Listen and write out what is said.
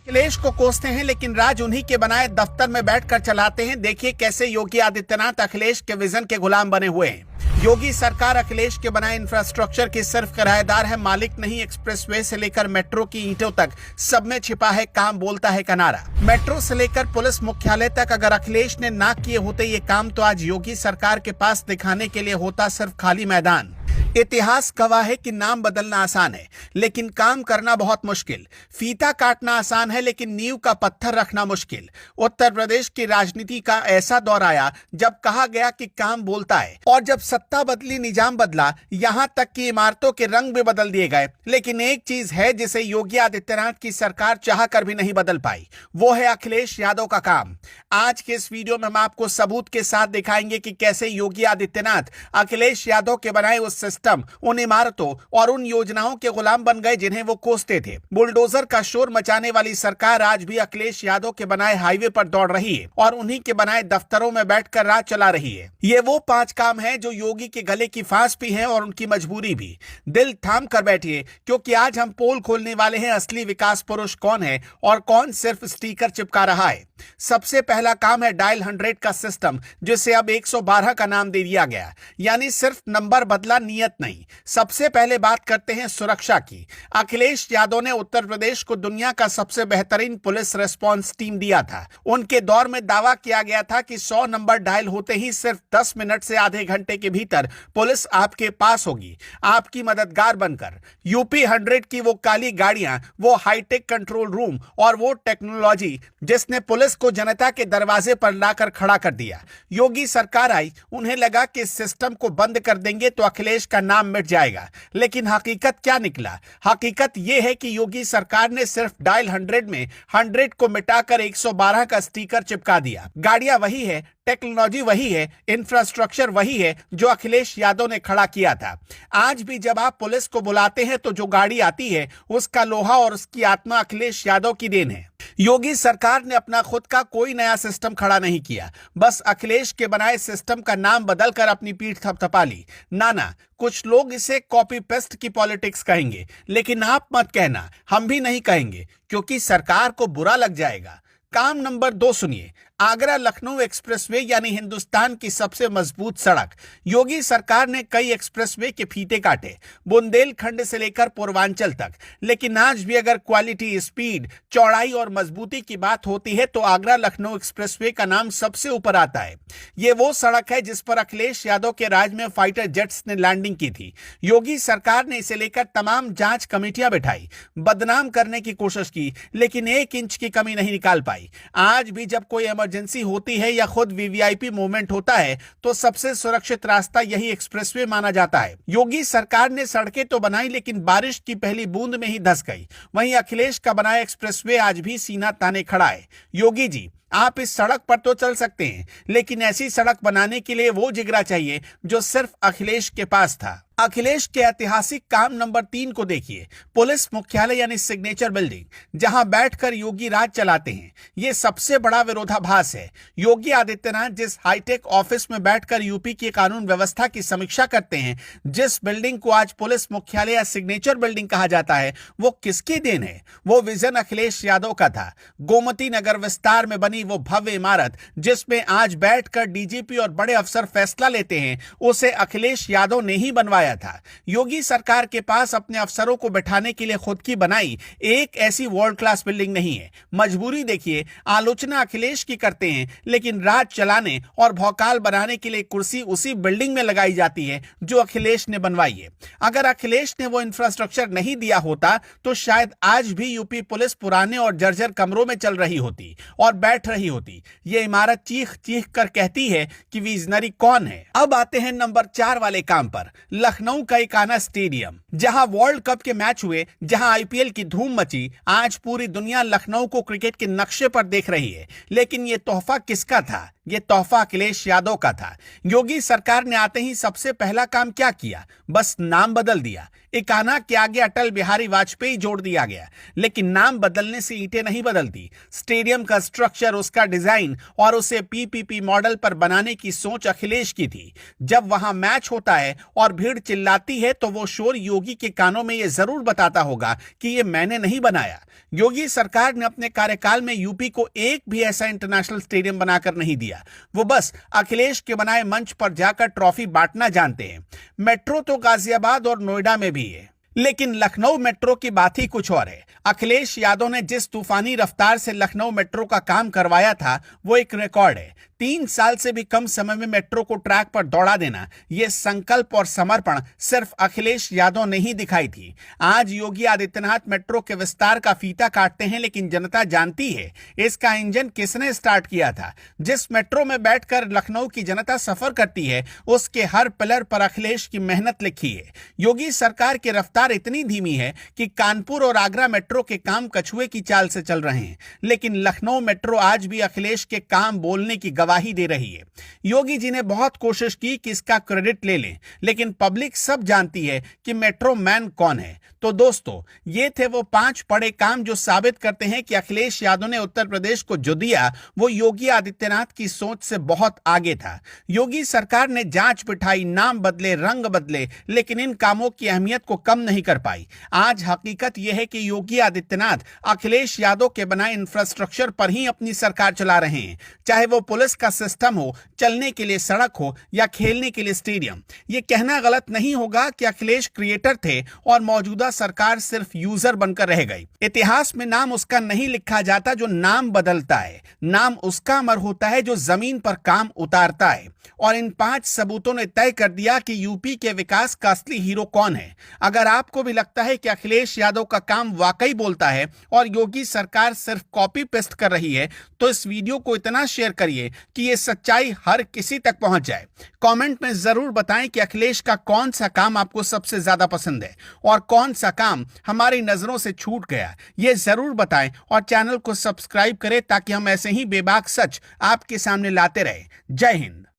अखिलेश को कोसते हैं लेकिन राज उन्हीं के बनाए दफ्तर में बैठकर चलाते हैं। देखिए कैसे योगी आदित्यनाथ अखिलेश के विजन के गुलाम बने हुए हैं। योगी सरकार अखिलेश के बनाए इंफ्रास्ट्रक्चर की सिर्फ किराएदार है, मालिक नहीं। एक्सप्रेसवे से लेकर मेट्रो की ईंटों तक सब में छिपा है काम बोलता है का नारा। मेट्रो से लेकर पुलिस मुख्यालय तक अगर अखिलेश ने ना किए होते ये काम तो आज योगी सरकार के पास दिखाने के लिए होता सिर्फ खाली मैदान। इतिहास गवाह है कि नाम बदलना आसान है लेकिन काम करना बहुत मुश्किल। फीता काटना आसान है लेकिन नींव का पत्थर रखना मुश्किल। उत्तर प्रदेश की राजनीति का ऐसा दौर आया जब कहा गया कि काम बोलता है, और जब सत्ता बदली निजाम बदला, यहां तक कि इमारतों के रंग भी बदल दिए गए। लेकिन एक चीज है जिसे योगी आदित्यनाथ की सरकार चाह कर भी नहीं बदल पाई, वो है अखिलेश यादव का काम। आज के इस वीडियो में हम आपको सबूत के साथ दिखाएंगे कि कैसे योगी आदित्यनाथ अखिलेश यादव के बनाए उस सिस्टम, उन इमारतों और उन योजनाओं के गुलाम बन गए जिन्हें वो कोसते थे। बुलडोजर का शोर मचाने वाली सरकार आज भी अखिलेश यादव के बनाए हाईवे पर दौड़ रही है और उन्हीं के बनाए दफ्तरों में बैठकर राज चला रही है। ये वो 5 काम हैं जो योगी के गले की फांस भी है और उनकी मजबूरी भी। दिल थाम कर बैठिए क्योंकि आज हम पोल खोलने वाले हैं असली विकास पुरुष कौन है और कौन सिर्फ स्टिकर चिपका रहा है। सबसे पहला काम है डायल 100 का सिस्टम, जिसे अब 112 का नाम दे दिया गया, यानी सिर्फ नंबर बदला, नियत नहीं। सबसे पहले बात करते हैं सुरक्षा की। अखिलेश यादव ने उत्तर प्रदेश को दुनिया का सबसे बेहतरीन पुलिस रिस्पांस टीम दिया था। उनके दौर में दावा किया गया था कि 100 नंबर डायल होते ही सिर्फ 10 मिनट से आधे घंटे के भीतर पुलिस आपके पास होगी, आपकी मददगार बनकर। यूपी 100 की वो काली गाड़ियां, वो हाईटेक कंट्रोल रूम और वो टेक्नोलॉजी जिसने पुलिस को जनता के दरवाजे पर लाकर खड़ा कर दिया। योगी सरकार आई, उन्हें लगा कि इस सिस्टम को बंद कर देंगे तो अखिलेश का नाम मिट जाएगा। लेकिन हकीकत क्या निकला? हकीकत यह है कि योगी सरकार ने सिर्फ डायल 100 में 100 को मिटाकर 112 का स्टिकर चिपका दिया। गाड़ियां वही है, टेक्नोलॉजी वही है, इंफ्रास्ट्रक्चर वही है जो अखिलेश यादव ने खड़ा किया था। आज भी जब आप पुलिस को बुलाते हैं तो जो गाड़ी आती है उसका लोहा और उसकी आत्मा अखिलेश यादव की देन है। योगी सरकार ने अपना खुद का कोई नया सिस्टम खड़ा नहीं किया, बस अखिलेश के बनाए सिस्टम का नाम बदलकर अपनी पीठ थपथपा ली। ना, कुछ लोग इसे कॉपी पेस्ट की पॉलिटिक्स कहेंगे, लेकिन आप मत कहना, हम भी नहीं कहेंगे क्योंकि सरकार को बुरा लग जाएगा। काम नंबर 2 सुनिए। आगरा लखनऊ एक्सप्रेसवे यानी हिंदुस्तान की सबसे मजबूत सड़क। योगी सरकार ने कई एक्सप्रेसवे के फीते काटे, बुंदेलखंड से लेकर पूर्वांचल तक, लेकिन आज भी अगर क्वालिटी, स्पीड, चौड़ाई और मजबूती की बात होती है तो आगरा लखनऊ एक्सप्रेसवे का नाम सबसे ऊपर आता है। ये वो सड़क है जिस पर अखिलेश यादव के राज में फाइटर जेट्स ने लैंडिंग की थी। योगी सरकार ने इसे लेकर तमाम जांच कमेटियां बिठाई, बदनाम करने की कोशिश की, लेकिन 1 इंच की कमी नहीं निकाल पाई। आज भी जब कोई इमरजेंसी होती है या खुद वीवीआईपी मूवमेंट होता है तो सबसे सुरक्षित रास्ता यही एक्सप्रेसवे माना जाता है। योगी सरकार ने सड़कें तो बनाई लेकिन बारिश की पहली बूंद में ही धंस गई। वहीं अखिलेश का बनाया एक्सप्रेसवे आज भी सीना ताने खड़ा है। योगी जी, आप इस सड़क पर तो चल सकते हैं, लेकिन ऐसी सड़क बनाने के लिए वो जिगरा चाहिए जो सिर्फ अखिलेश के पास था। अखिलेश के ऐतिहासिक काम नंबर 3 को देखिए। पुलिस मुख्यालय यानी सिग्नेचर बिल्डिंग, जहां बैठकर योगी राज चलाते हैं। यह सबसे बड़ा विरोधाभास है। योगी आदित्यनाथ जिस हाईटेक ऑफिस में बैठकर यूपी की कानून व्यवस्था की समीक्षा करते हैं, जिस बिल्डिंग को आज पुलिस मुख्यालय या सिग्नेचर बिल्डिंग कहा जाता है, वो किसकी देन है? वो विजन अखिलेश यादव का था। गोमती नगर विस्तार में बनी वो भव्य इमारत जिसमें आज बैठकर डीजीपी और बड़े अफसर फैसला लेते हैं, उसे अखिलेश यादव ने ही बनवाया था। योगी सरकार के पास अपने अफसरों को बैठाने के लिए खुद की बनाई एक ऐसी वर्ल्ड क्लास बिल्डिंग नहीं है। मजबूरी देखिए, आलोचना अखिलेश की करते हैं लेकिन राज चलाने और भौकाल बनाने के लिए कुर्सी उसी बिल्डिंग में लगाई जाती है जो अखिलेश ने बनवाई है। अगर अखिलेश ने वो इंफ्रास्ट्रक्चर नहीं दिया होता तो शायद आज भी यूपी पुलिस पुराने और जर्जर कमरों में चल रही होती और बैठ रही होती। ये इमारत चीख चीख कर कहती है कि विजनरी कौन है। अब आते हैं नंबर 4 वाले काम पर। लखनऊ का इकाना स्टेडियम, जहां वर्ल्ड कप के मैच हुए, जहां आईपीएल की धूम मची। आज पूरी दुनिया लखनऊ को क्रिकेट के नक्शे पर देख रही है, लेकिन यह तोहफा किसका था? ये तोहफा अखिलेश यादव का था। योगी सरकार ने आते ही सबसे पहला काम क्या किया? बस नाम बदल दिया। इकाना के आगे अटल बिहारी वाजपेयी जोड़ दिया गया। लेकिन नाम बदलने से ईंटें नहीं बदलती। स्टेडियम का स्ट्रक्चर, उसका डिजाइन और उसे पीपीपी मॉडल पर बनाने की सोच अखिलेश की थी। जब वहां मैच होता है और भीड़ चिल्लाती है तो वो शोर योगी के कानों में ये जरूर बताता होगा कि ये मैंने नहीं बनाया। योगी सरकार ने अपने कार्यकाल में यूपी को एक भी ऐसा इंटरनेशनल स्टेडियम बनाकर नहीं दिया। वो बस अखिलेश के बनाए मंच पर जाकर ट्रॉफी बांटना जानते हैं। मेट्रो तो गाजियाबाद और नोएडा में भी है, लेकिन लखनऊ मेट्रो की बात ही कुछ और है। अखिलेश यादव ने जिस तूफानी रफ्तार से लखनऊ मेट्रो का काम करवाया था वो एक रिकॉर्ड है। 3 साल से भी कम समय में मेट्रो को ट्रैक पर दौड़ा देना, यह संकल्प और समर्पण सिर्फ अखिलेश यादव ने ही दिखाई थी। आज योगी आदित्यनाथ मेट्रो के विस्तार का फीता काटते हैं, लेकिन जनता जानती है इसका इंजन किसने स्टार्ट किया था। जिस मेट्रो में बैठकर लखनऊ की जनता सफर करती है उसके हर पिलर पर अखिलेश की मेहनत लिखी है। योगी सरकार की रफ्तार इतनी धीमी है कि कानपुर और आगरा मेट्रो के काम कछुए की चाल से चल रहे हैं, लेकिन लखनऊ मेट्रो आज भी अखिलेश के काम बोलने की गवाही दे रही है। योगी जी ने बहुत कोशिश की कि इसका क्रेडिट ले लें, लेकिन पब्लिक सब जानती है कि मेट्रो मैन कौन है। तो दोस्तों, ये थे वो 5 बड़े काम जो साबित करते हैं कि अखिलेश यादव ने उत्तर प्रदेश को जो दिया वो योगी आदित्यनाथ की सोच से बहुत आगे था। योगी सरकार ने जांच बिठाई, नाम बदले, रंग बदले, लेकिन इन कामों की अहमियत को कम नहीं कर पाई। आज हकीकत यह है कि योगी आदित्यनाथ अखिलेश यादव के बनाए इंफ्रास्ट्रक्चर पर ही अपनी सरकार चला रहे हैं, चाहे वो पुलिस का सिस्टम हो, चलने के लिए सड़क हो या खेलने के लिए स्टेडियम। यह कहना गलत नहीं होगा कि अखिलेश क्रिएटर थे और मौजूदा सरकार सिर्फ यूजर बनकर रह गई। इतिहास में नाम उसका नहीं लिखा जाता जो नाम बदलता है, नाम उसका अमर होता है जो जमीन पर काम उतारता है। और इन 5 सबूतों ने तय कर दिया कि यूपी के विकास का असली हीरो कौन है। अगर आपको भी लगता है कि अखिलेश यादव का काम वाकई बोलता है और योगी सरकार सिर्फ कॉपी पेस्ट कर रही है, तो इस वीडियो को इतना शेयर करिए कि ये सच्चाई हर किसी तक पहुंच जाए। कमेंट में जरूर बताएं कि अखिलेश का कौन सा काम आपको सबसे ज्यादा पसंद है और कौन सा काम हमारी नजरों से छूट गया। ये जरूर बताएं और चैनल को सब्सक्राइब करें ताकि हम ऐसे ही बेबाक सच आपके सामने लाते रहे। जय हिंद।